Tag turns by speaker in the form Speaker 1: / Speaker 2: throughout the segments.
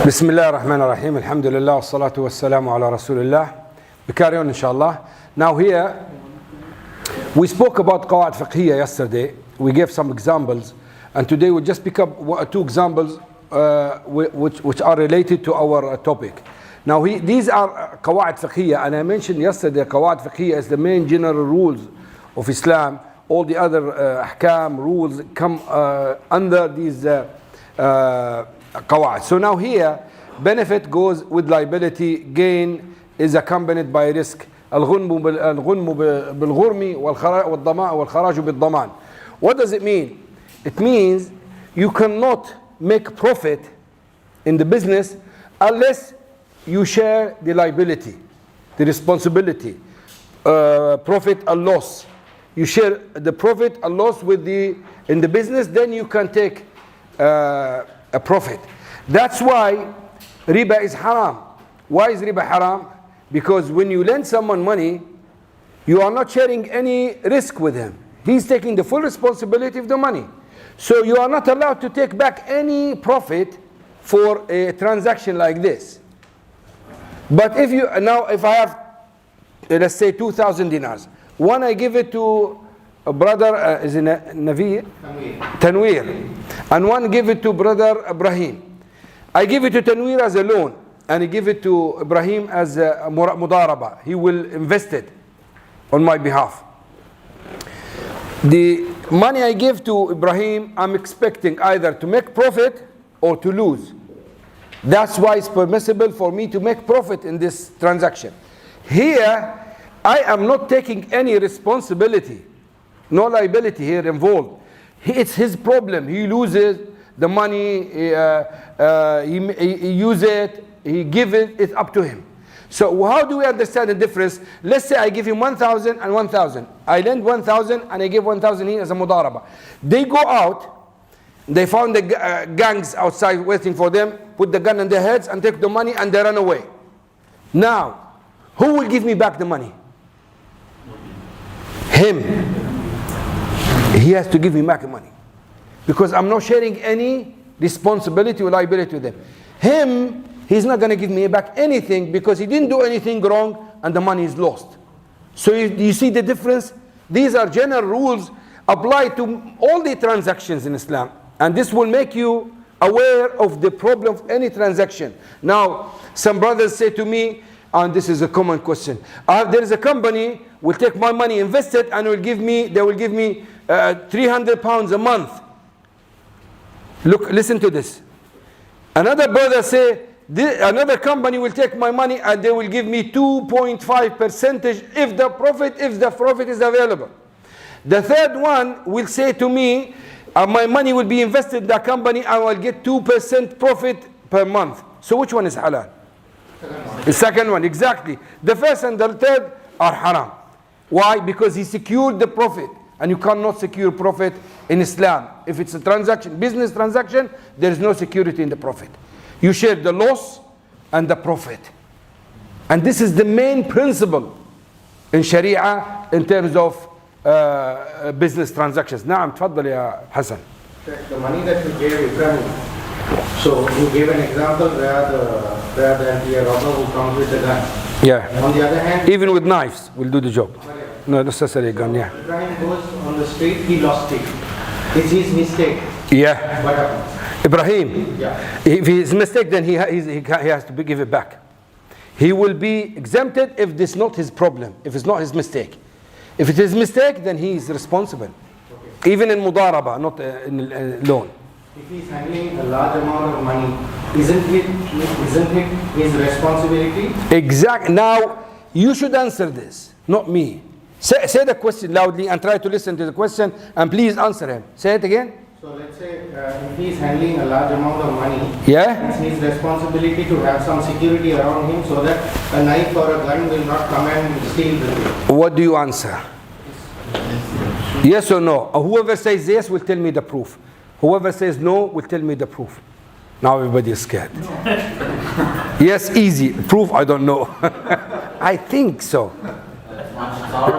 Speaker 1: بسم الله الرحمن الرحيم الحمد لله والصلاة والسلام على رسول الله. We carry on inshallah. Now here we spoke about قواعد فقهية yesterday. We gave some examples and today we just pick up two examples which are related to our topic. Now these are قواعد فقهية, and I mentioned yesterday قواعد فقهية is the main general rules of Islam. All the other ahkam rules come under these قواعد. So now here, benefit goes with liability, gain is accompanied by risk. الغنم بالغرم والخراج بالضمان. What does it mean? It means you cannot make profit in the business unless you share the liability, the responsibility, profit and loss. You share the profit and loss with in the business, then you can take a profit. That's why riba is haram. Why is riba haram? Because when you lend someone money, you are not sharing any risk with him. He's taking the full responsibility of the money. So you are not allowed to take back any profit for a transaction like this. But if I have, let's say 2,000 dinars, one I give it to a brother, is it Navir? Tanwir. And one give it to brother Ibrahim. I give it to Tanwir as a loan, and I give it to Ibrahim as a mudaraba. He will invest it on my behalf. The money I give to Ibrahim, I'm expecting either to make profit or to lose. That's why it's permissible for me to make profit in this transaction. Here, I am not taking any responsibility, no liability here involved. It's his problem. He loses the money, he uses it, he gives it, it's up to him. So how do we understand the difference? Let's say I give him 1,000 and 1,000. I lend 1,000 and I give 1,000 here as a mudaraba. They go out, they found the gangs outside waiting for them, put the gun on their heads and take the money and they run away. Now, who will give me back the money? Him. He has to give me back the money. Because I'm not sharing any responsibility or liability with him. Him, he's not going to give me back anything because he didn't do anything wrong and the money is lost. So you see the difference? These are general rules applied to all the transactions in Islam. And this will make you aware of the problem of any transaction. Now, some brothers say to me, and this is a common question, there is a company will take my money, invest it, and they will give me 300 pounds a month. Look, listen to this. Another brother say, another company will take my money and they will give me 2.5% if the profit is available. The third one will say to me, my money will be invested in the company, I will get 2% profit per month. So which one is halal? The second one, exactly. The first and the third are haram. Why? Because he secured the profit. And you cannot secure profit in Islam. If it's a transaction, business transaction, there is no security in the profit. You share the loss and the profit. And this is the main principle in Sharia in terms of business transactions. نعم تفضل يا حسن.
Speaker 2: The money that you gave Ibrahim, so you gave an example where the robber who comes with the gun.
Speaker 1: Yeah.
Speaker 2: On the other hand,
Speaker 1: even with knives will do the job. No, necessarily a gun, yeah.
Speaker 2: Ibrahim goes on the street, he lost it. It's his mistake.
Speaker 1: Yeah.
Speaker 2: What happens?
Speaker 1: Ibrahim,
Speaker 2: yeah.
Speaker 1: If it's a mistake, then he has to give it back. He will be exempted if this is not his problem, if it's not his mistake. If it is his mistake, then he is responsible. Okay. Even in mudaraba, not in loan.
Speaker 2: If he's handling a large amount of money, isn't it his responsibility?
Speaker 1: Exactly. Now, you should answer this, not me. Say the question loudly and try to listen to the question and please answer him. Say it again.
Speaker 2: So let's say if he is handling a large amount of money,
Speaker 1: yeah,
Speaker 2: it's his responsibility to have some security around him so that a knife or a gun will not come and steal the thing.
Speaker 1: What do you answer? Yes or no? Whoever says yes will tell me the proof. Whoever says no will tell me the proof. Now everybody is scared. No. Yes, easy. Proof, I don't know. I think so.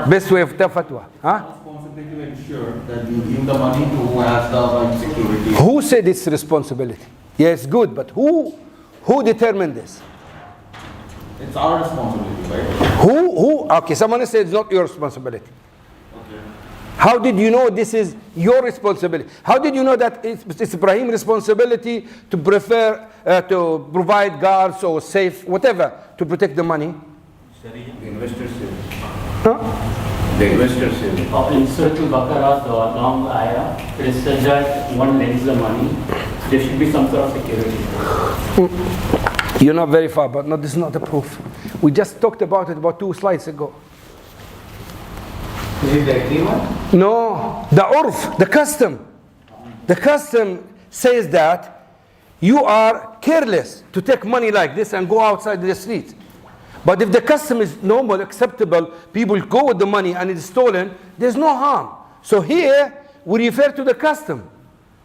Speaker 1: Best way of the fatwa. Huh?
Speaker 3: Responsibility to ensure that you give the money to who has the security.
Speaker 1: Who said it's responsibility? Yeah, it's good, but who Who determined this?
Speaker 3: It's our responsibility, right?
Speaker 1: Who? Okay, someone said it's not your responsibility.
Speaker 3: Okay.
Speaker 1: How did you know this is your responsibility? How did you know that it's Ibrahim's responsibility to to provide guards or safe, whatever, to protect the money?
Speaker 4: The investor said.
Speaker 1: Huh?
Speaker 4: The investor said.
Speaker 5: In Surah Al-Baqarah, the long ayah, it is said that one lends the money, there should be some sort of security.
Speaker 1: You're not very far, but no, this is not the proof. We just talked about it about 2 slides ago.
Speaker 2: Is it the agreement?
Speaker 1: No, the urf, the custom. The custom says that you are careless to take money like this and go outside the street. But if the custom is normal, acceptable, people go with the money and it's stolen, there's no harm. So here, we refer to the custom.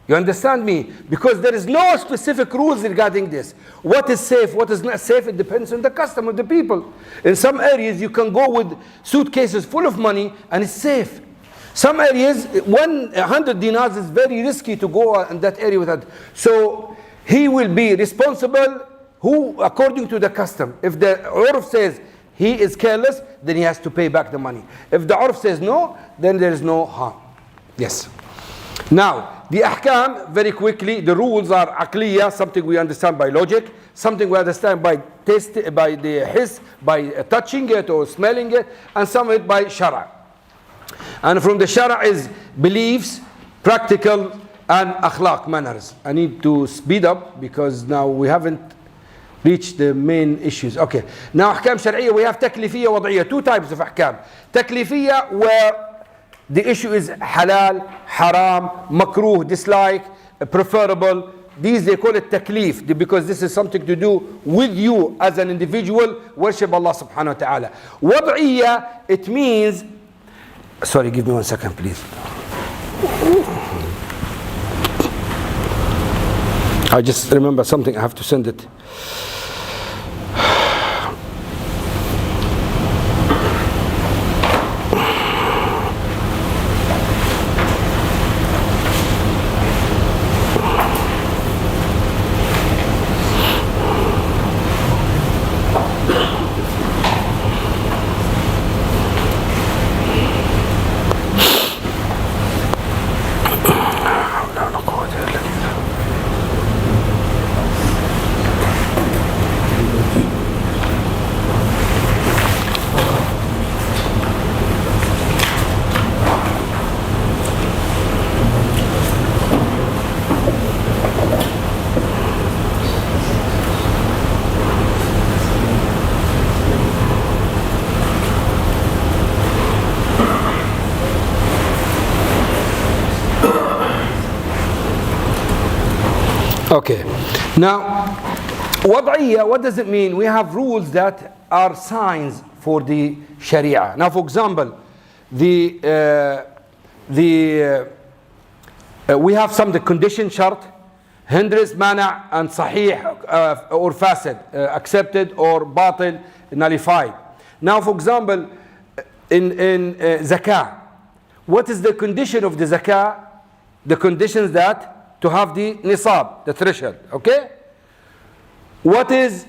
Speaker 1: You understand me? Because there is no specific rules regarding this. What is safe, what is not safe, it depends on the custom of the people. In some areas, you can go with suitcases full of money and it's safe. Some areas, 100 dinars is very risky to go in that area with that. So he will be responsible, who, according to the custom. If the urf says he is careless, then he has to pay back the money. If the urf says no, then there is no harm. Yes. Now, the ahkam, very quickly, the rules are aqliya, something we understand by logic, something we understand by taste, by the hiss, by touching it or smelling it, and some of it by shara. And from the shara is beliefs, practical, and akhlaq, manners. I need to speed up because now we haven't reached the main issues. Okay. Now, ahkam shar'iyya, we have taklifiyya, wad'iyya, 2 types of ahkam. Taklifiyya, where the issue is halal, haram, makruh, dislike, preferable. These they call it taklif because this is something to do with you as an individual. Worship Allah subhanahu wa ta'ala. Wad'iyya, it means, sorry, give me 1 second please. I just remember something, I have to send it. Okay. Now, wad'iyya, what does it mean? We have rules that are signs for the Sharia. Now, for example, we have some the condition shart, hindrance, mana, and sahih or fasid, accepted or batil, nullified. Now, for example, in zakah, what is the condition of the zakah? The conditions that to have the nisab, the threshold, okay? What is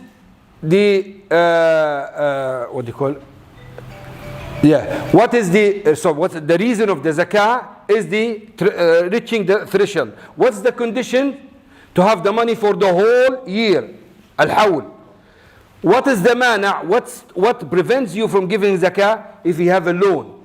Speaker 1: the, what do you call it? Yeah, what is the, so what's the reason of the zakah is the reaching the threshold. What's the condition? To have the money for the whole year, al-hawl. What is the mana? What prevents you from giving zakah? If you have a loan.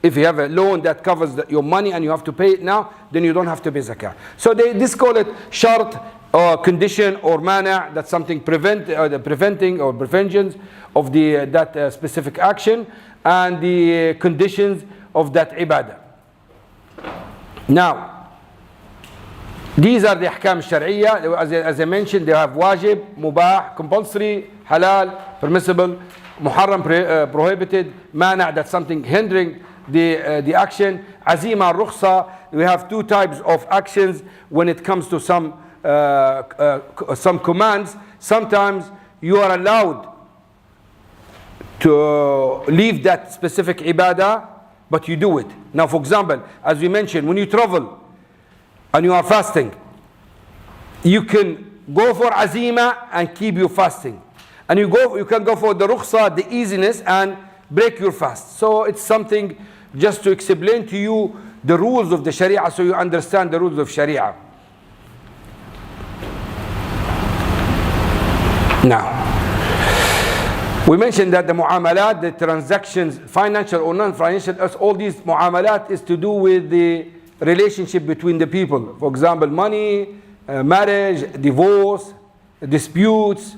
Speaker 1: If you have a loan that covers your money and you have to pay it now, then you don't have to pay zakah. So this call it shart or condition or mana, that's something the preventing or preventions of that specific action and the conditions of that ibadah. Now, these are the ahkam shar'iyya. As I mentioned, they have wajib, mubah, compulsory, halal, permissible, muharram, prohibited, mana, that's something hindering the action, azima, rukhsa. We have 2 types of actions when it comes to some commands. Sometimes you are allowed to leave that specific ibadah, but you do it. Now, for example, as we mentioned, when you travel and you are fasting, you can go for azima and keep you fasting. And you can go for the rukhsa, the easiness, and break your fast. So it's something just to explain to you the rules of the Sharia so you understand the rules of Sharia. Now, we mentioned that the mu'amalat, the transactions, financial or non-financial, all these mu'amalat is to do with the relationship between the people. For example, money, marriage, divorce, disputes,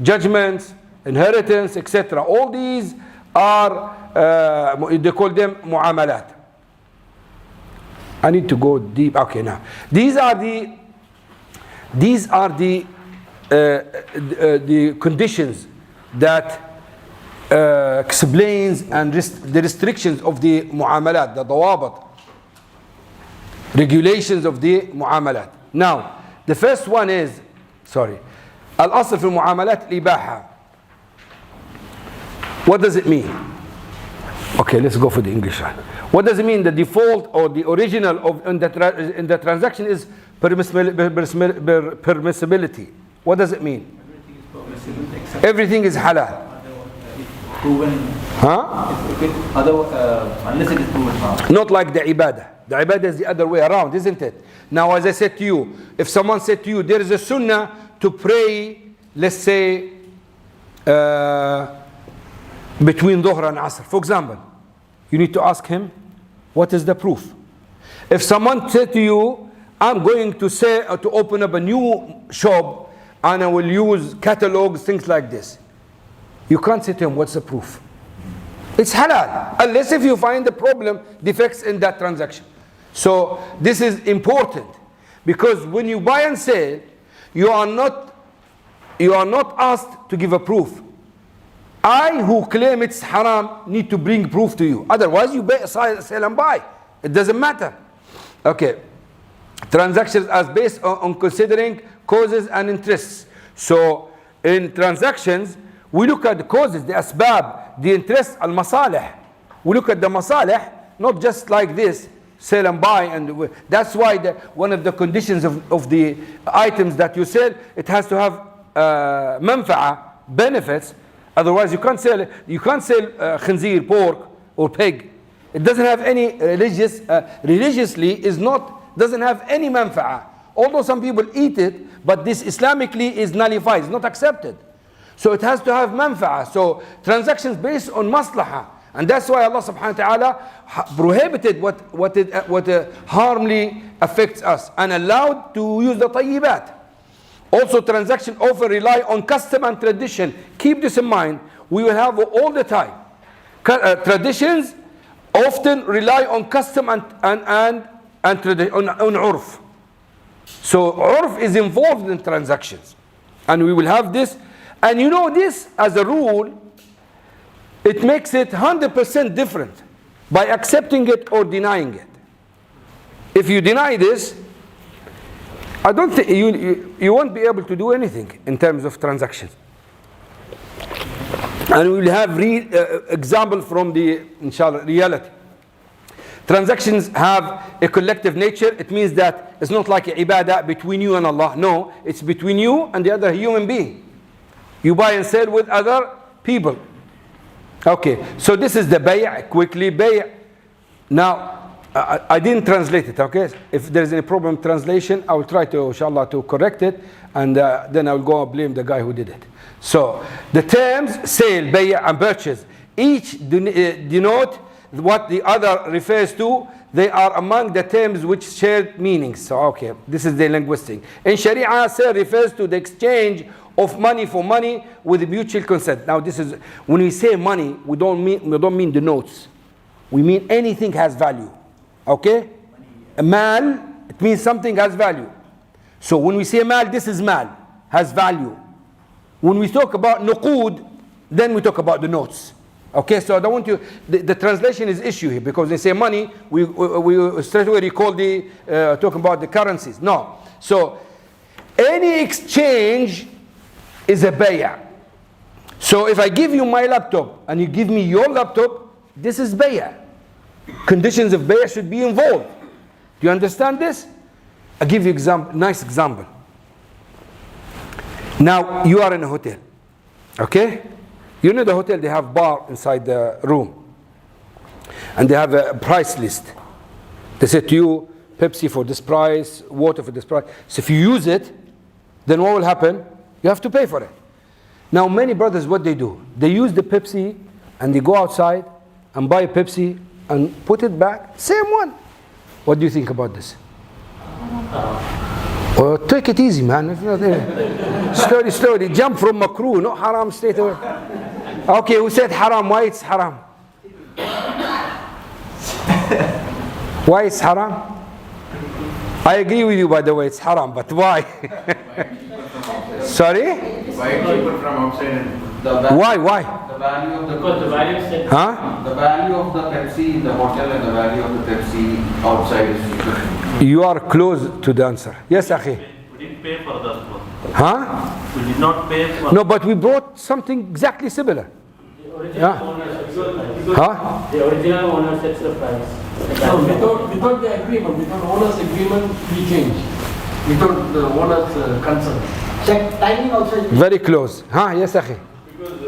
Speaker 1: judgments, inheritance, etc. All these are, they call them mu'amalat. I need to go deep. Okay, now these are the conditions that explains and the restrictions of the mu'amalat, the dawabat, regulations of the mu'amalat. Now, the first one is, al-asl fi mu'amalat al-ibaha. What does it mean? Okay, let's go for the English one. What does it mean? The default or the original of in the transaction is permissibility. What does it mean? Everything is halal.
Speaker 4: Proven. Unless it is proven harm.
Speaker 1: Not like the ibadah. The ibadah is the other way around, isn't it? Now, as I said to you, if someone said to you, there is a sunnah to pray, let's say, between Dhuhr and Asr. For example, you need to ask him, what is the proof? If someone said to you, I'm going to open up a new shop and I will use catalogs, things like this. You can't say to him, what's the proof? It's halal, unless if you find the problem, defects in that transaction. So this is important, because when you buy and sell, you are not asked to give a proof. I, who claim it's haram, need to bring proof to you. Otherwise, you sell and buy. It doesn't matter. Okay. Transactions are based on considering causes and interests. So in transactions, we look at the causes, the asbab, the interests, al-masalih. We look at the masalih, not just like this, sell and buy. And that's why one of the conditions of the items that you sell, it has to have manfa'a, benefits. Otherwise, you can't sell khinzir, pork or pig. It doesn't have any religiously doesn't have any manfa'a. Although some people eat it, but this Islamically is nullified, it's not accepted. So it has to have manfa'a. So transactions based on maslaha. And that's why Allah subhanahu wa ta'ala prohibited what harmly affects us and allowed to use the tayyibat. Also, transactions often rely on custom and tradition. Keep this in mind. We will have all the time. Traditions often rely on custom and tradition, on urf. So urf is involved in transactions. And we will have this. And you know this, as a rule, it makes it 100% different by accepting it or denying it. If you deny this, I don't think you won't be able to do anything in terms of transactions. And we will have example from the, inshallah, reality. Transactions have a collective nature. It means that it's not like ibadah between you and Allah. No, it's between you and the other human being. You buy and sell with other people. Okay, so this is the bay', quickly bay'. Now, I didn't translate it, okay? If there's any problem with translation, I will try to, inshallah, to correct it, and then I will go and blame the guy who did it. So, the terms sale, bay' and purchase, each denote what the other refers to. They are among the terms which share meanings. So, okay, this is the linguistic. In Sharia, sale refers to the exchange of money for money with mutual consent. Now, this is, when we say money, we don't mean the notes. We mean anything has value. Okay? A mal, it means something has value. So when we say mal, this is mal, has value. When we talk about nuqud, then we talk about the notes. Okay, so I don't want you, the translation is issue here, because they say money, we straight away recall talking about the currencies. No. So any exchange is a bay'a. So if I give you my laptop and you give me your laptop, this is bay'a. Conditions of bay'a should be involved. Do you understand this? I'll give you nice example. Now, you are in a hotel, okay? You know the hotel, they have bar inside the room. And they have a price list. They say to you, Pepsi for this price, water for this price. So if you use it, then what will happen? You have to pay for it. Now, many brothers, what they do? They use the Pepsi and they go outside and buy a Pepsi and put it back. Same one. What do you think about this? Well, take it easy, man. If not, slowly, slowly. Jump from makruh, not haram straight away. Okay, who said haram? Why it's haram? Why it's haram? I agree with you, by the way, it's haram, but why? Sorry?
Speaker 4: Buy cheaper from outside and
Speaker 1: Why?
Speaker 3: The value of the
Speaker 5: Because the value said.
Speaker 1: Huh?
Speaker 3: The value of the Pepsi in the hotel and the value of the Pepsi outside is different.
Speaker 1: You are close to the answer. Yes, Akhi.
Speaker 6: We didn't pay for that one.
Speaker 1: Huh?
Speaker 6: We did not pay for.
Speaker 1: No, but we brought something exactly similar.
Speaker 5: The original
Speaker 1: Yeah.
Speaker 5: owner sets the price.
Speaker 1: Huh?
Speaker 5: The original owner sets the price.
Speaker 7: No, without the agreement, without owner's agreement, we change. Without the owner's consent.
Speaker 8: Check timing also is
Speaker 1: Very close. Huh? Yes, Akhi.
Speaker 6: Because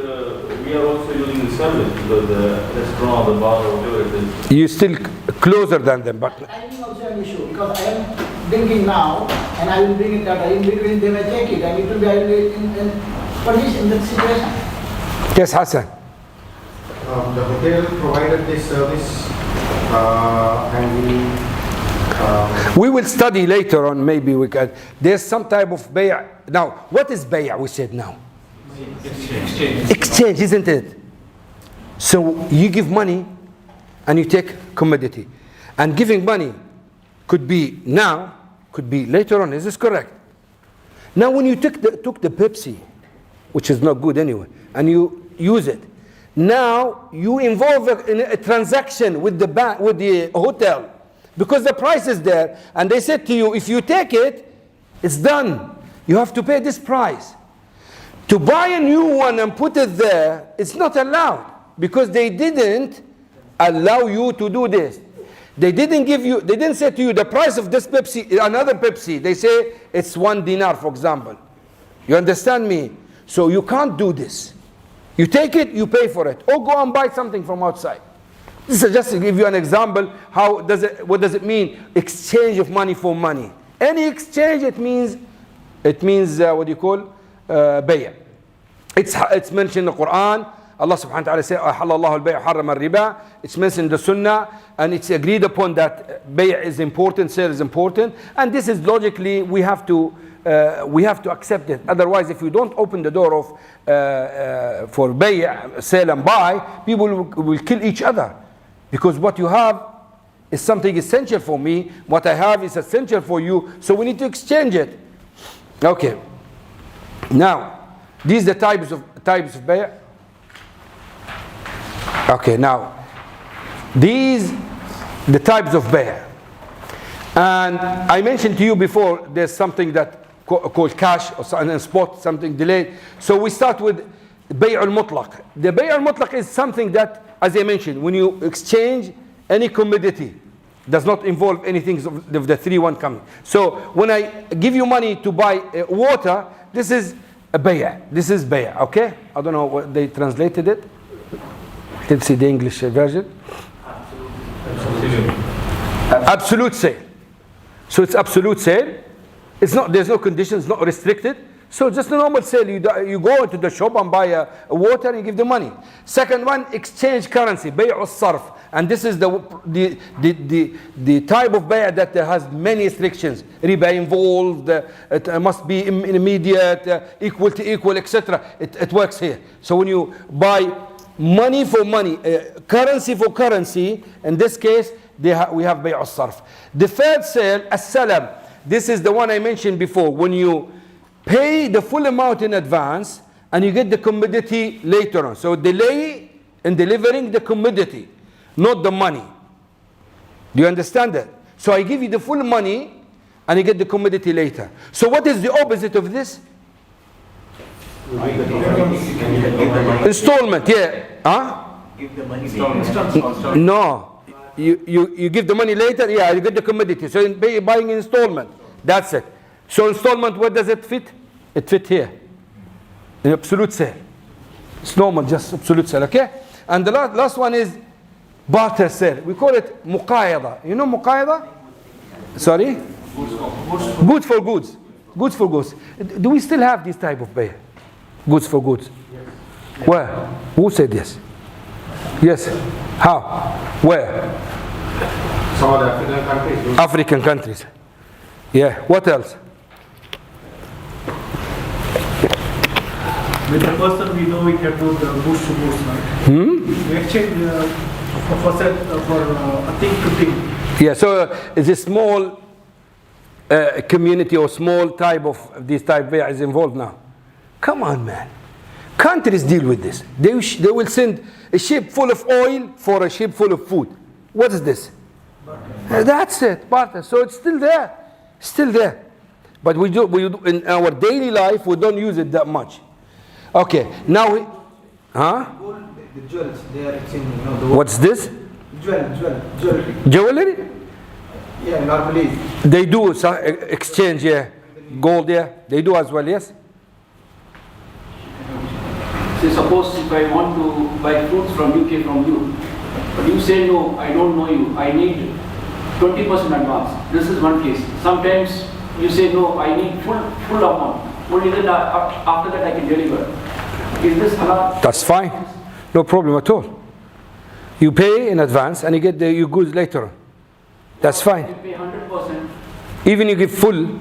Speaker 6: we are also using the service, because the restaurant or the bar or whatever it is.
Speaker 1: You still closer than them, but
Speaker 8: timing also an issue because I am drinking now and I will bring it out. In between they may take it and it will be I will be in position in that situation.
Speaker 1: yes, Hassan.
Speaker 2: The hotel provided this service and
Speaker 1: We will study later on, maybe we can. There's some type of bay'. Now, what is bay'? We said now. Exchange, isn't it? So you give money and you take commodity. And giving money could be now, could be later on. Is this correct? Now when you took the Pepsi, which is not good anyway, and you use it, now you involve a transaction with the bank, with the hotel, because the price is there, and they said to you, if you take it, it's done. You have to pay this price. To buy a new one and put it there, it's not allowed, because they didn't allow you to do this. They didn't say to you the price of this Pepsi, another Pepsi. They say it's 1 dinar, for example. You understand me? So you can't do this. You take it, you pay for it, or go and buy something from outside. This is just to give you an example. What does it mean? Exchange of money for money. Any exchange, it means what do you call bay'. It's mentioned in the Quran. Allah subhanahu wa ta'ala says, "Ahallallahu al-bay' harrama al-riba." It's mentioned in the Sunnah, and it's agreed upon that bay' is important, sale is important, and this is logically we have to accept it. Otherwise, if you don't open the door of for bay', sell and buy, people will kill each other, because what you have is something essential for me. What I have is essential for you, so we need to exchange it. Okay. Now, these are the types of bay'. Okay, now, these the types of bay'. And I mentioned to you before, there's something that called cash or spot, something delayed. So we start with bay' al-mutlaq. The bay' al-mutlaq is something that, as I mentioned, when you exchange any commodity, does not involve anything of the 3-1 coming. So when I give you money to buy water, this is a bay'. This is bay', okay? I don't know what they translated it. Let's see the English version. Absolute sale. So it's absolute sale. It's not. There's no conditions. Not restricted. So just a normal sale. You go into the shop and buy a water and you give the money. Second one, exchange currency. Bay' al-sarf. And this is the type of bay' that has many restrictions. Riba involved. It must be immediate, equal to equal, etc. It works here. So when you buy money for money, currency for currency, in this case, we have bay' al-sarf. The third sale, as-salam. This is the one I mentioned before. When you pay the full amount in advance and you get the commodity later on. So delay in delivering the commodity, not the money. Do you understand that? So I give you the full money and you get the commodity later. So what is the opposite of this? Installment, yeah. Huh?
Speaker 4: give the money later.
Speaker 1: No. You give the money later, yeah, you get the commodity. So you're buying installment. That's it. So installment, where does it fit? It fit here. an absolute sale. It's normal, just absolute sale, okay? And the last one is barter sale. We call it muqayada. You know muqayada? Sorry? Goods for goods. Goods for goods. Do we still have this type of bay? Goods for goods. Yes. Where? Who said yes? Yes. How? Where?
Speaker 2: Some of the African countries.
Speaker 1: African countries. Yeah. What else?
Speaker 9: With the person we know we can do the goods to goods, right? We exchange for a thing to thing.
Speaker 1: Yeah, so it's a small community or small type of this type where is involved now. Come on, man. Countries deal with this. They will send a ship full of oil for a ship full of food. What is this? That's it, barter. So it's still there. Still there. But we do in our daily life, we don't use it that much. Okay, now we... Huh?
Speaker 8: The jewels, they are exchanging, you know.
Speaker 1: What's this?
Speaker 8: Jewelry.
Speaker 1: Jewelry?
Speaker 8: Yeah, normally.
Speaker 1: They do exchange, yeah. Gold, yeah. They do as well, yes?
Speaker 5: Say suppose if I want to buy fruits from UK from you, but you say no, I don't know you, I need 20% advance. This is one case. Sometimes you say no, I need full amount. Only then after that I can deliver. Is this halal?
Speaker 1: That's fine. No problem at all. You pay in advance and you get your goods later on. That's fine.
Speaker 5: You pay 100%.
Speaker 1: Even you give full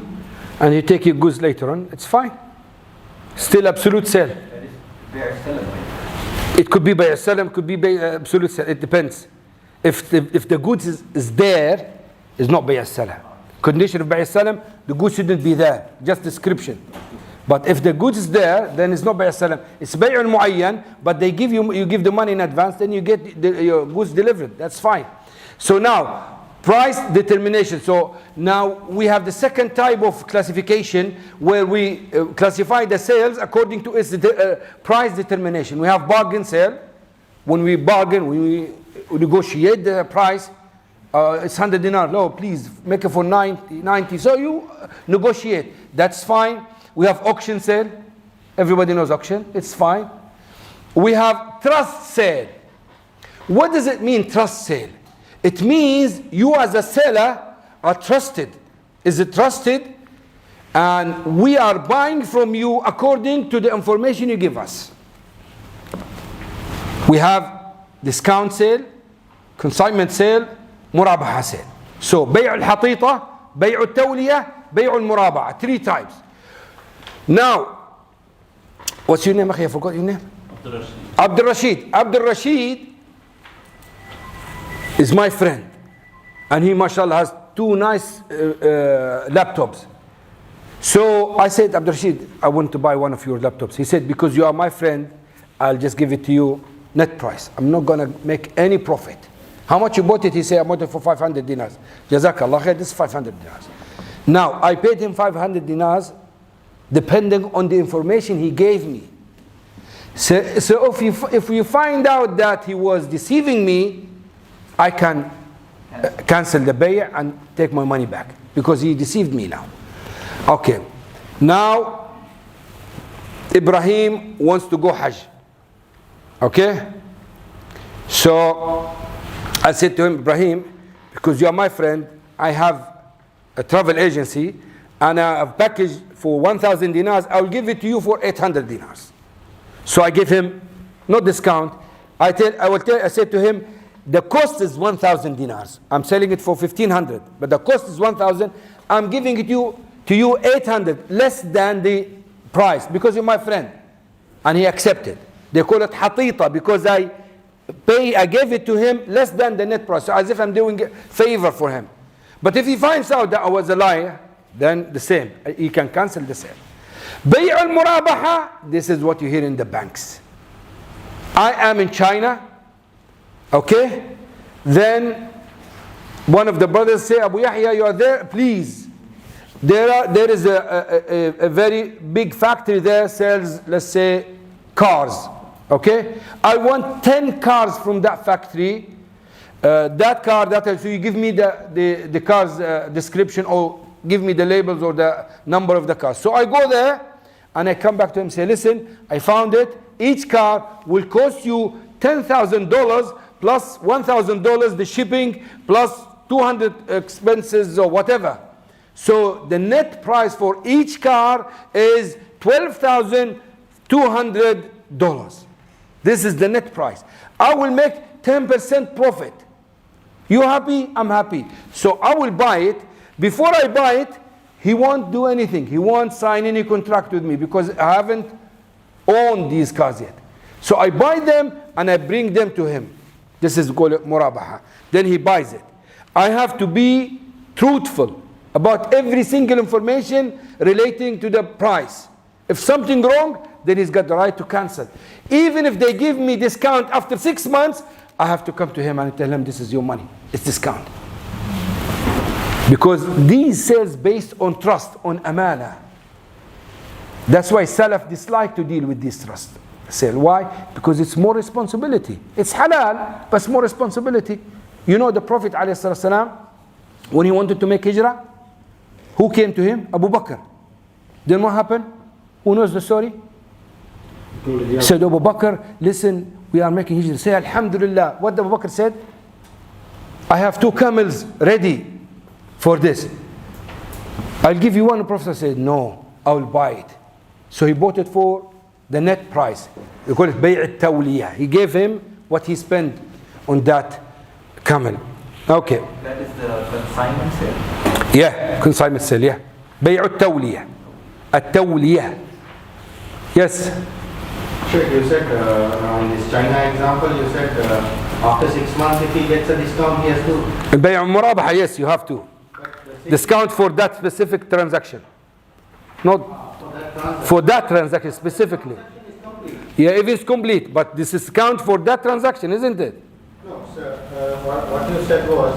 Speaker 1: and you take your goods later on, it's fine. Still absolute sale. It could be by a salam, could be by absolute sale. It depends. If the goods is there, it's not by a salam. Condition of by a salam, the goods shouldn't be there. Just description. But if the goods is there, then it's not by a salam. It's bay'un mu'ayyan, but they give you give the money in advance, then you get your goods delivered. That's fine. So now, price determination. So now we have the second type of classification where we classify the sales according to its price determination. We have bargain sale. When we bargain, we negotiate the price. It's 100 dinar. No, please make it for 90. So you negotiate. That's fine. We have auction sale. Everybody knows auction. It's fine. We have trust sale. What does it mean, trust sale? It means you as a seller are trusted. Is it trusted? And we are buying from you according to the information you give us. We have discount sale, consignment sale, murabaha sale. So, bay'u al-hatita, bay'u al-tawliya, bay'u al-murabaha. 3 types. Now, what's your name? I forgot your name. Abdul Rashid. Abdul Rashid is my friend, and he mashallah has 2 nice laptops. So I said, Abdul Rashid, I want to buy one of your laptops. He said, because you are my friend, I'll just give it to you net price. I'm not going to make any profit. How much you bought it? He said, I bought it for 500 dinars. Jazakallah khair, this is 500 dinars. Now, I paid him 500 dinars depending on the information he gave me. So if you find out that he was deceiving me, I can cancel the bay' and take my money back because he deceived me now. Okay. Now, Ibrahim wants to go Hajj. Okay? So, I said to him, Ibrahim, because you are my friend, I have a travel agency and a package for 1,000 dinars. I will give it to you for 800 dinars. So I give him, no discount. I said to him, the cost is 1,000 dinars. I'm selling it for 1,500, but the cost is 1,000. I'm giving it to you 800, less than the price, because you're my friend. And he accepted. They call it hatita, because I gave it to him less than the net price, so as if I'm doing a favor for him. But if he finds out that I was a liar, then the same. He can cancel the sale. Bay' al-murabaha, this is what you hear in the banks. I am in China, okay? Then one of the brothers say, Abu Yahya, you are there, please. There is a very big factory there, sells, let's say, cars, okay? I want 10 cars from that factory. So you give me the car's description, or give me the labels or the number of the car. So I go there and I come back to him and say, listen, I found it. Each car will cost you $10,000 plus $1,000 the shipping plus 200 expenses or whatever. So the net price for each car is $12,200. This is the net price. I will make 10% profit. You happy? I'm happy. So I will buy it. Before I buy it, he won't do anything. He won't sign any contract with me because I haven't owned these cars yet. So I buy them and I bring them to him. This is called murabaha. Then he buys it. I have to be truthful about every single information relating to the price. If something wrong, then he's got the right to cancel. Even if they give me discount after 6 months, I have to come to him and tell him this is your money. It's discount. Because these sales based on trust, on amana. That's why Salaf dislike to deal with this trust sale. Why? Because it's more responsibility. It's halal, but it's more responsibility. You know the Prophet ﷺ, when he wanted to make hijrah, who came to him? Abu Bakr. Then what happened? Who knows the story? Said Abu Bakr, listen, we are making hijrah. Say Alhamdulillah. What Abu Bakr said? I have 2 camels ready for this. I'll give you one. The Prophet said, no, I will buy it. So he bought it for the net price. We call it Bay' al-Tawliyah. He gave him what he spent on that camel. Okay.
Speaker 10: That is the consignment sale?
Speaker 1: Yeah, consignment sale, yeah. Bay' al-Tawliyah. Al-Tawliyah. Yes.
Speaker 2: Sheikh, you said in this China example, you said after 6 months if he gets a discount, he has to...
Speaker 1: In Bay' al-Murabaha, yes, you have to. Discount for that specific transaction. Not for that transaction specifically. Yeah, if it's complete, but this is count for that transaction, isn't it?
Speaker 2: No, sir. What you said was,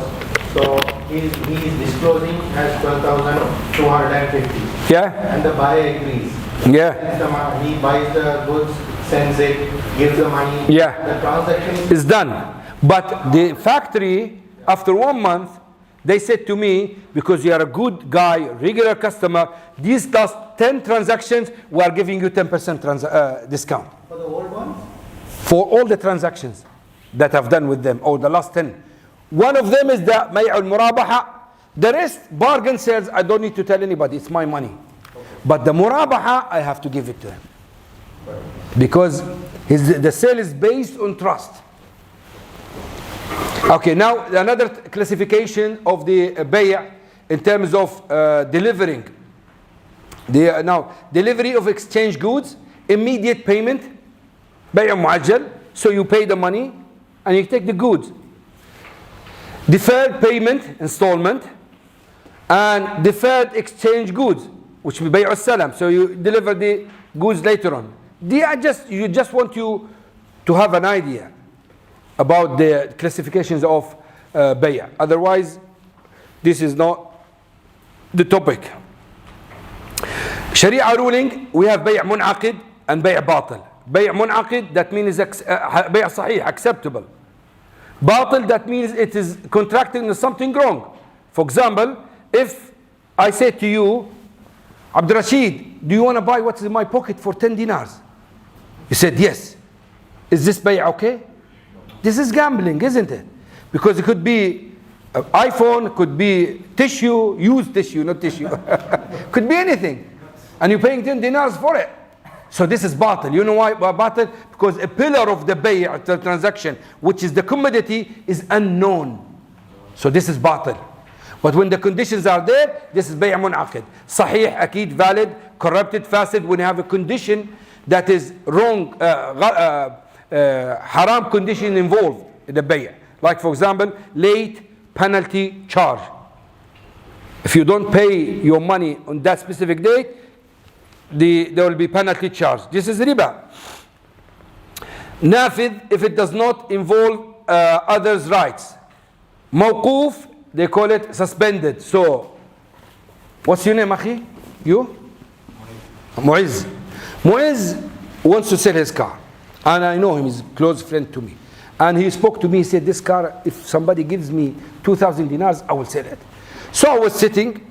Speaker 2: so he is disclosing as 12,250.
Speaker 1: Yeah.
Speaker 2: And the buyer agrees.
Speaker 1: Yeah.
Speaker 2: He buys the goods, sends it, gives the money.
Speaker 1: Yeah.
Speaker 2: The transaction
Speaker 1: is done. But the factory, after 1 month, they said to me, because you are a good guy, regular customer, these last 10 transactions, we are giving you 10% discount.
Speaker 8: For the old ones?
Speaker 1: For all the transactions that I've done with them, or the last 10. One of them is the May' al-Murabaha. The rest, bargain sales, I don't need to tell anybody, it's my money. But the Murabaha, I have to give it to him. Because the sale is based on trust. Okay, now another classification of the bay' in terms of delivering. Now, delivery of exchange goods, immediate payment, bay' mu'ajjal, so you pay the money and you take the goods. Deferred payment, installment, and deferred exchange goods, which will be bay' salam, so you deliver the goods later on. You just want you to have an idea about the classifications of bay'. Otherwise, this is not the topic. Sharia ruling, we have bay' mun'aqid and bay' batil. Bay' mun'aqid, that means bay' sahih, acceptable. Batil, that means it is contracting something wrong. For example, if I say to you, Abdul Rashid, do you want to buy what's in my pocket for 10 dinars? You said yes. Is this bay' okay? This is gambling, isn't it? Because it could be an iPhone, could be tissue, used tissue, not tissue. Could be anything. And you're paying 10 dinars for it. So this is batil. You know why batil? Because a pillar of the bay' the transaction, which is the commodity, is unknown. So this is batil. But when the conditions are there, this is bay' mun'aqid. Sahih, akid, valid, corrupted, fasid. When you have a condition that is wrong, haram condition involved in the bay'. Like for example, late penalty charge. If you don't pay your money on that specific date, there will be penalty charge. This is riba. Nafid, if it does not involve others' rights. Mawquf, they call it suspended. So, what's your name, akhi? You? Mu'izz. Mu'izz wants to sell his car. And I know him, he's a close friend to me. And he spoke to me, he said, this car, if somebody gives me 2,000 dinars, I will sell it. So I was sitting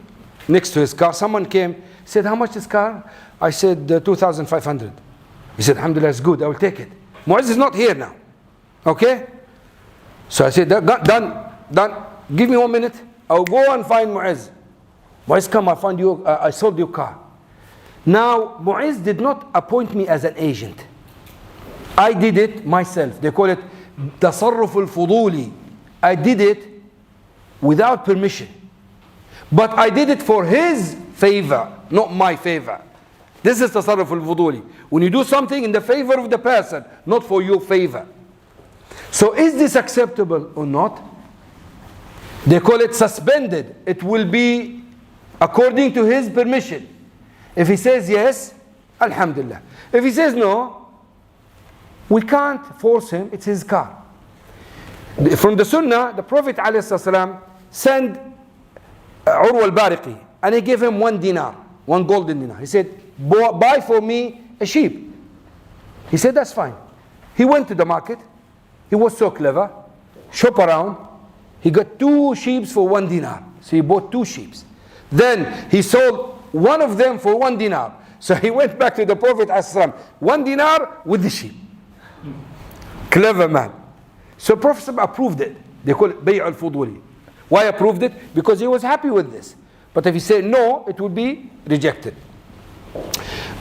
Speaker 1: next to his car. Someone came, said, how much is car? I said, 2,500. He said, alhamdulillah, it's good, I will take it. Mu'izz is not here now. Okay? So I said, done. Give me 1 minute. I'll go and find Mu'izz. Mu'izz, come, I found you, I sold your car. Now, Mu'izz did not appoint me as an agent. I did it myself. They call it tasarruf al-fuduli. I did it without permission. But I did it for his favor, not my favor. This is tasarruf al-fuduli. When you do something in the favor of the person, not for your favor. So is this acceptable or not? They call it suspended. It will be according to his permission. If he says yes, alhamdulillah. If he says no, we can't force him, it's his car. From the Sunnah, the Prophet ﷺ sent Urwa al-Bariqi, and he gave him 1 dinar, 1 golden dinar. He said, buy for me a sheep. He said, that's fine. He went to the market. He was so clever. Shop around. He got 2 sheep for 1 dinar. So he bought 2 sheep. Then he sold one of them for 1 dinar. So he went back to the Prophet ﷺ, 1 dinar with the sheep. Clever man. So Prophet approved it. They call it Bay' al-Fuduli. Why approved it? Because he was happy with this. But if he said no, it would be rejected.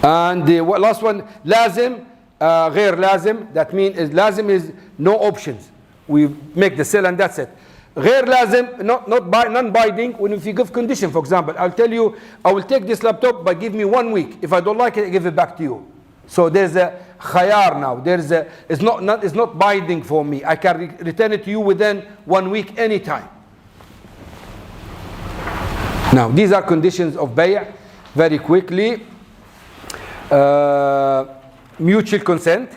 Speaker 1: And the last one, lazim, غير lazim. That means lazim is no options. We make the sale and that's it. غير لازم, non-binding, when if you give condition, for example, I'll tell you, I will take this laptop, but give me 1 week. If I don't like it, I give it back to you. So there's a khayar now. It's not binding for me. I can return it to you within 1 week anytime. Now, these are conditions of bay'. Very quickly. Mutual consent.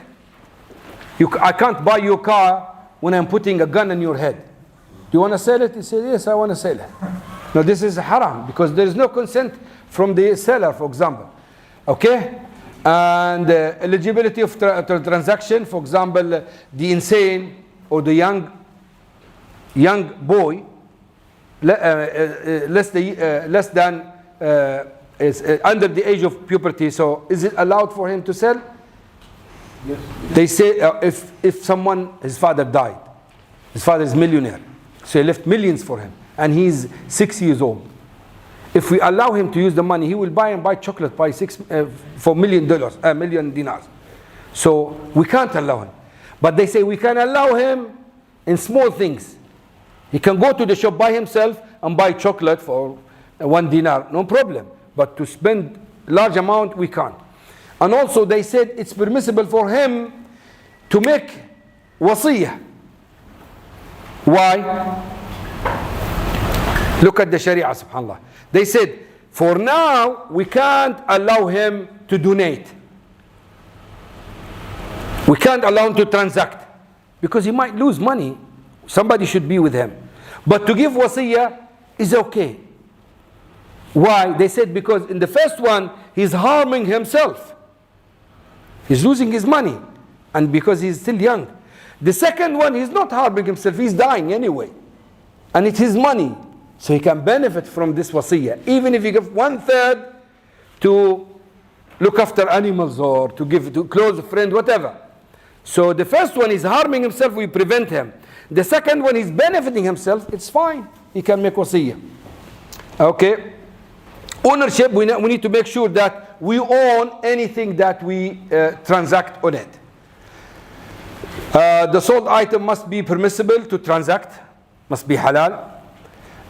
Speaker 1: I can't buy your car when I'm putting a gun in your head. Do you want to sell it? He said, yes, I want to sell it. Now this is haram because there is no consent from the seller, for example. Okay? And eligibility of transaction, for example, the insane or the young boy, less than is under the age of puberty. So is it allowed for him to sell? Yes. They say if someone, his father died, his father is millionaire. So he left millions for him, and he's 6 years old. If we allow him to use the money, he will buy chocolate for $1 million dinars. So we can't allow him. But they say we can allow him in small things. He can go to the shop by himself and buy chocolate for 1 dinar, no problem. But to spend large amount, we can't. And also they said it's permissible for him to make wasiyah. Why? Look at the Sharia, subhanAllah. They said, for now, we can't allow him to donate. We can't allow him to transact. Because he might lose money. Somebody should be with him. But to give wasiyah is okay. Why? They said because in the first one, he's harming himself. He's losing his money. And because he's still young. The second one, he's not harming himself, he's dying anyway. And it's his money. So he can benefit from this wasiyah. Even if you give 1/3 to look after animals or to give to close friend, whatever. So the first one is harming himself, we prevent him. The second one is benefiting himself, it's fine. He can make wasiyah. Okay. Ownership, we need to make sure that we own anything that we transact on it. The sold item must be permissible to transact, must be halal.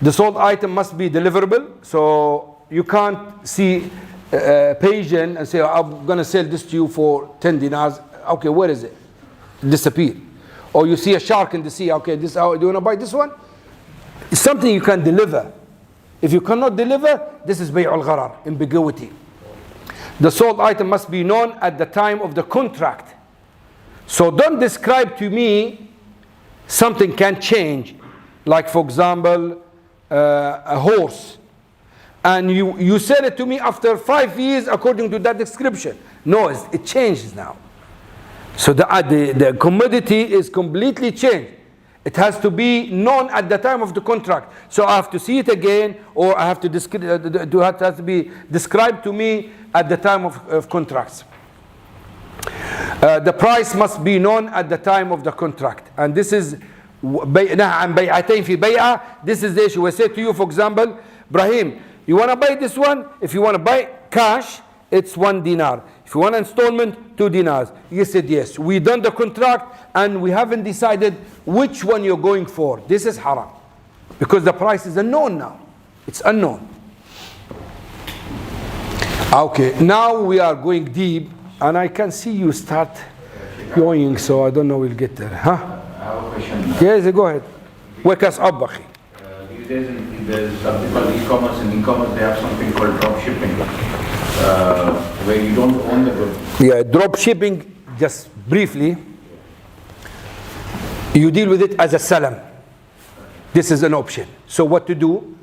Speaker 1: The sold item must be deliverable, so you can't see a patient and say, I'm going to sell this to you for 10 dinars. Okay, where is it? Disappear. Or you see a shark in the sea. Okay, do you want to buy this one? It's something you can deliver. If you cannot deliver, this is bay' al-gharar, ambiguity. The sold item must be known at the time of the contract. So don't describe to me something can change. Like for example, a horse. And you sell it to me after 5 years according to that description. No, it changes now. So the commodity is completely changed. It has to be known at the time of the contract. So I have to see it again, or I have to it has to be described to me at the time of contracts. The price must be known at the time of the contract. And this is عن بيعتين في بيعة. This is the issue. We say to you, for example, Ibrahim, you want to buy this one? If you want to buy cash, it's 1 dinar. If you want installment, 2 dinars. You said yes. We done the contract and we haven't decided which one you're going for. This is haram. Because the price is unknown now. It's unknown. Okay, now we are going deep and I can see you start going, so I don't know we'll get there. Huh?
Speaker 3: I have a question.
Speaker 1: Yes, go ahead. Wake us up, Bakhi.
Speaker 3: These days there's something called e-commerce. In e-commerce they have something called drop shipping, where you don't own the good.
Speaker 1: Yeah, drop shipping, just briefly, you deal with it as a salam. This is an option. So what to do?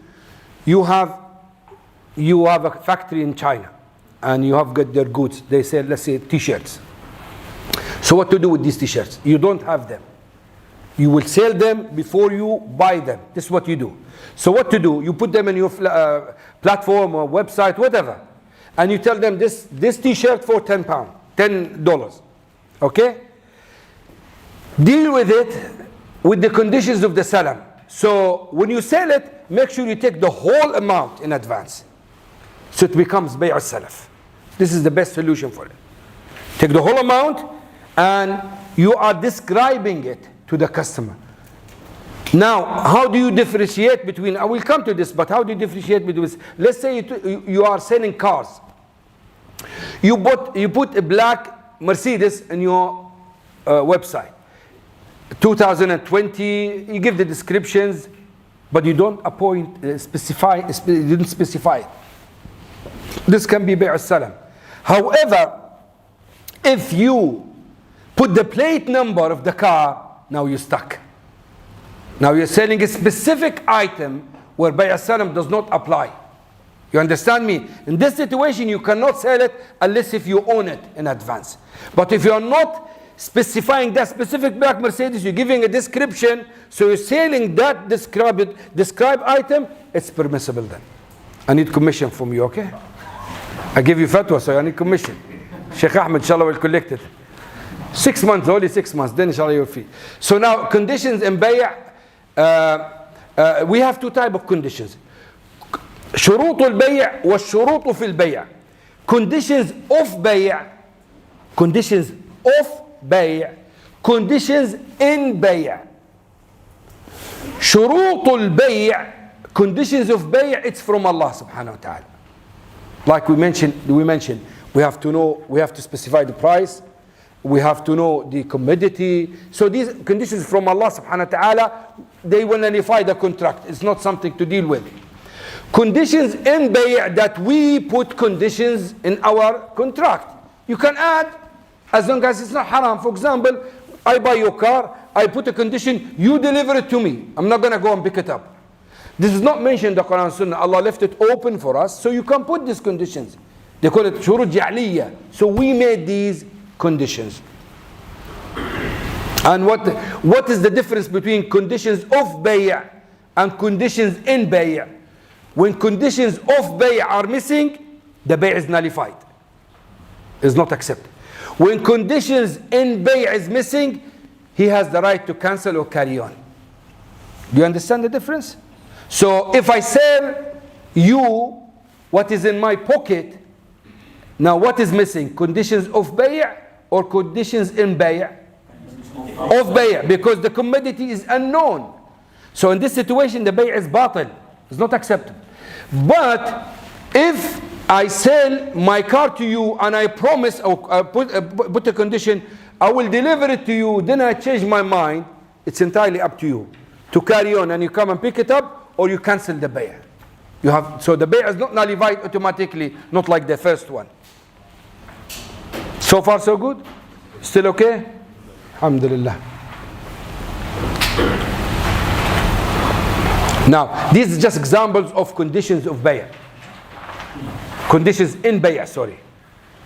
Speaker 1: You have a factory in China and you have got their goods. They sell, let's say, t-shirts. So what to do with these t-shirts? You don't have them. You will sell them before you buy them. This is what you do. So what to do? You put them in your platform or website, whatever. And you tell them this t-shirt for $10. Okay? Deal with it with the conditions of the salam. So when you sell it, make sure you take the whole amount in advance. So it becomes bay' al-salaf. This is the best solution for it. Take the whole amount and you are describing it to the customer. Now, how do you differentiate between, I will come to this, but how do you differentiate between, let's say you are selling cars. You put a black Mercedes in your website. 2020, you give the descriptions, but you don't you didn't specify it. This can be bay' al-salam. However, if you put the plate number of the car, now you're stuck. Now you're selling a specific item where bay' al-salam does not apply. You understand me? In this situation, you cannot sell it unless if you own it in advance. But if you are not specifying that specific black Mercedes, you're giving a description, so you're selling that described item, it's permissible then. I need commission from you, okay? I give you fatwa, so I need commission. Sheikh Ahmed, inshallah, will collect it. 6 months, only 6 months, then inshallah you're free. So now, conditions in bay', we have 2 types of conditions. شروط البيع والشروط في البيع. Conditions of بيع, conditions of بيع, conditions in بيع. شروط البيع, conditions of بيع, it's from Allah subhanahu wa ta'ala. Like we mentioned, we have to know, we have to specify the price, we have to know the commodity. So these conditions from Allah subhanahu wa ta'ala, they will nullify the contract. It's not something to deal with. Conditions in bay' that we put conditions in our contract. You can add, as long as it's not haram. For example, I buy your car, I put a condition, you deliver it to me. I'm not going to go and pick it up. This is not mentioned in the Quran and Sunnah. Allah left it open for us, so you can put these conditions. They call it shurut ja'liyah. So we made these conditions. And what is the difference between conditions of bay' and conditions in bay'? When conditions of bay' are missing, the bay' is nullified. Is not accepted. When conditions in bay' is missing, he has the right to cancel or carry on. Do you understand the difference? So if I sell you what is in my pocket, now what is missing? Conditions of bay' or conditions in bay'? Of bay', because the commodity is unknown. So in this situation, the bay' is batil. It's not acceptable. But if I sell my car to you and I promise or put a condition, I will deliver it to you, then I change my mind, it's entirely up to you to carry on and you come and pick it up or you cancel the bay'. So the bay' is not nullified automatically, not like the first one. So far so good? Still okay? Alhamdulillah. Now, these are just examples of conditions of bay'. Conditions in bay', sorry.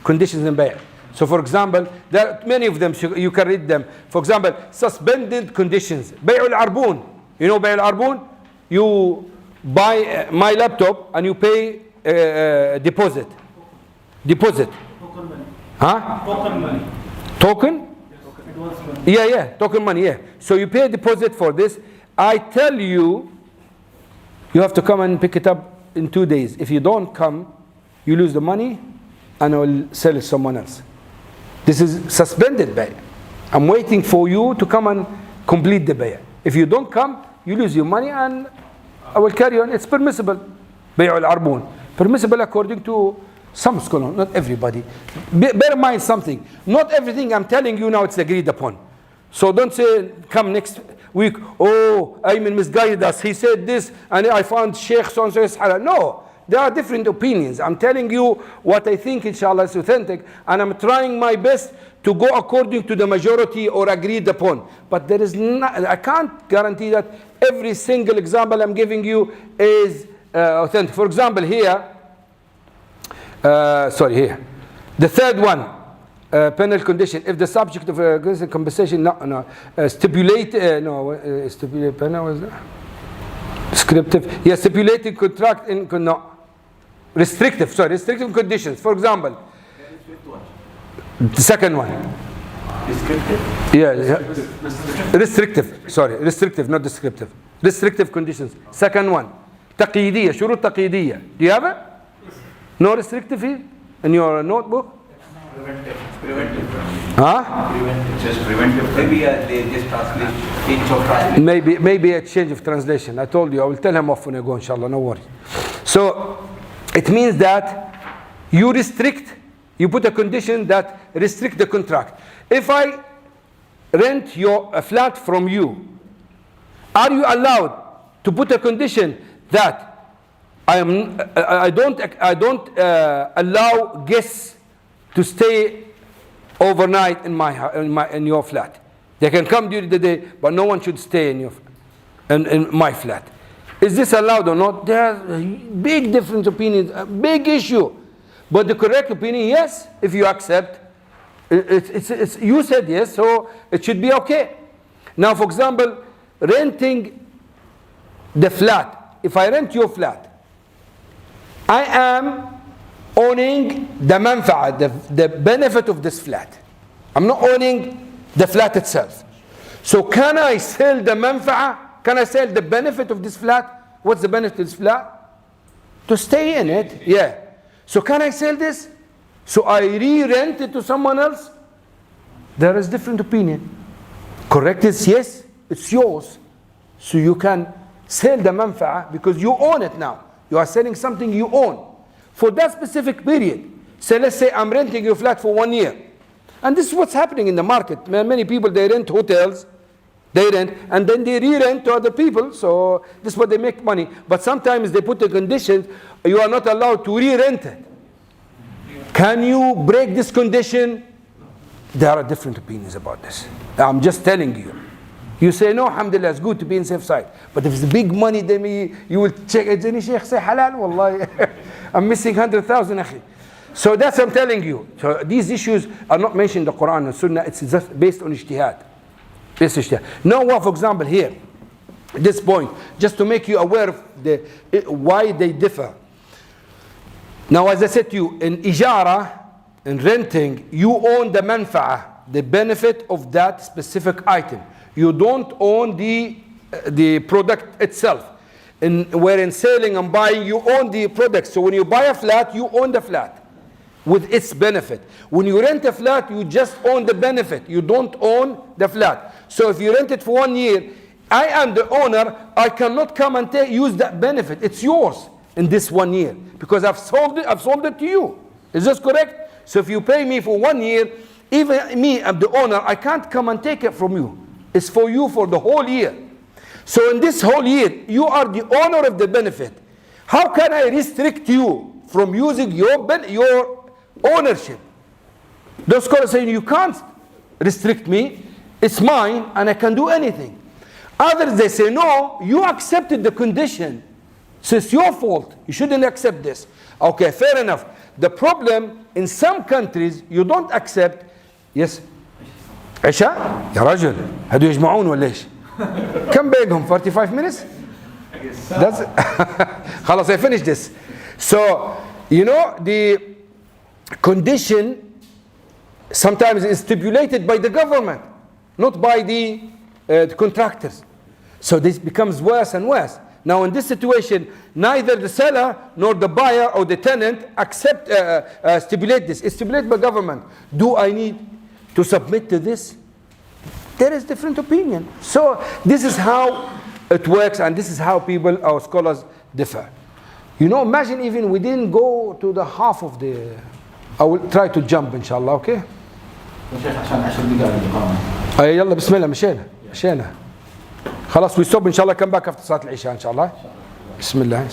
Speaker 1: Conditions in bay'. So for example, there are many of them, so you can read them. For example, suspended conditions. Bay'ul arbun. You know Bay'ul arbun? You buy my laptop and you pay deposit. Deposit.
Speaker 9: Token money.
Speaker 1: Huh?
Speaker 9: Token money.
Speaker 1: Token?
Speaker 9: Advance money.
Speaker 1: Yeah, token money, yeah. So you pay a deposit for this. I tell you, you have to come and pick it up in 2 days. If you don't come, you lose the money and I will sell it to someone else. This is suspended bay'. I'm waiting for you to come and complete the bay'. If you don't come, you lose your money and I will carry on. It's permissible. Bay'ul arbun. Permissible according to some scholars, not everybody. Bear in mind something. Not everything I'm telling you now it's agreed upon. So don't say, come next week, oh, Aimen misguided us. He said this and I found Sheikh so-and-so is halal. No, there are different opinions. I'm telling you what I think inshallah is authentic and I'm trying my best to go according to the majority or agreed upon. But there is not, I can't guarantee that every single example I'm giving you is authentic. For example, here, here. The third one, penal condition. If the subject of compensation, stipulate penal was descriptive. Yeah, stipulated contract in restrictive conditions. For example, the second one.
Speaker 10: Descriptive?
Speaker 1: Yeah. Restrictive, not descriptive. Restrictive conditions. Second one. تقييدية, شروط تقييدية. Do you have it? No restrictive here in your notebook?
Speaker 3: Preventive.
Speaker 1: Huh?
Speaker 3: It says preventive.
Speaker 10: Maybe they just change of translation.
Speaker 1: Maybe a change of translation. I told you, I will tell him off when I go, inshallah, no worry. So, it means that you restrict, you put a condition that restrict the contract. If I rent a flat from you, are you allowed to put a condition that I don't allow guests to stay overnight in your flat? They can come during the day, but no one should stay in my flat. Is this allowed or not? There are big different opinions, a big issue. But the correct opinion, yes, if you accept, you said yes, so it should be okay. Now, for example, renting the flat. If I rent your flat, I am owning the manfa'a, the benefit of this flat. I'm not owning the flat itself. So can I sell the manfa'a? Can I sell the benefit of this flat? What's the benefit of this flat? To stay in it, yeah. So can I sell this? So I re-rent it to someone else? There is different opinion. Correct is yes, it's yours. So you can sell the manfa'a because you own it now. You are selling something you own for that specific period. So let's say I'm renting your flat for 1 year. And this is what's happening in the market. Many people, they rent hotels, they rent, and then they re-rent to other people. So this is what they make money. But sometimes they put the conditions, you are not allowed to re-rent it. Can you break this condition? There are different opinions about this. I'm just telling you. You say, no, alhamdulillah, it's good to be in safe side. But if it's big money, then you will check it. Then Sheikh say, halal, wallahi. I'm missing 100,000, akhi. So that's what I'm telling you. So these issues are not mentioned in the Quran and Sunnah. It's just based on ijtihad. Now, for example, here, at this point, just to make you aware of why they differ. Now, as I said to you, in ijara, in renting, you own the manfa'a, the benefit of that specific item. You don't own the product itself. Where in selling and buying, you own the product. So when you buy a flat, you own the flat with its benefit. When you rent a flat, you just own the benefit. You don't own the flat. So if you rent it for 1 year, I am the owner. I cannot come and use that benefit. It's yours in this 1 year because I've sold it to you. Is this correct? So if you pay me for 1 year, even me, I'm the owner, I can't come and take it from you. It's for you for the whole year. So in this whole year, you are the owner of the benefit. How can I restrict you from using your ownership? Those scholars saying you can't restrict me. It's mine and I can do anything. Others, they say, no, you accepted the condition. So it's your fault. You shouldn't accept this. Okay, fair enough. The problem in some countries you don't accept. Yes. عشاء يا رجل هدو يجمعون ولا ايش؟ كم بينهم 45 minutes? That's خلاص I finished this. So you know the condition sometimes is stipulated by the government, not by the contractors. So this becomes worse and worse. Now in this situation, neither the seller nor the buyer or the tenant accept stipulate this. It's stipulated by government. Do I need to submit to this? There is different opinion. So this is how it works, and this is how people, our scholars, differ. You know, imagine even we didn't go to the half of the. I will try to jump, inshallah. Okay. يلا بسم الله مشينا. خلاص we stop inshallah. Come back after صلاة العشاء inshallah. بسم الله.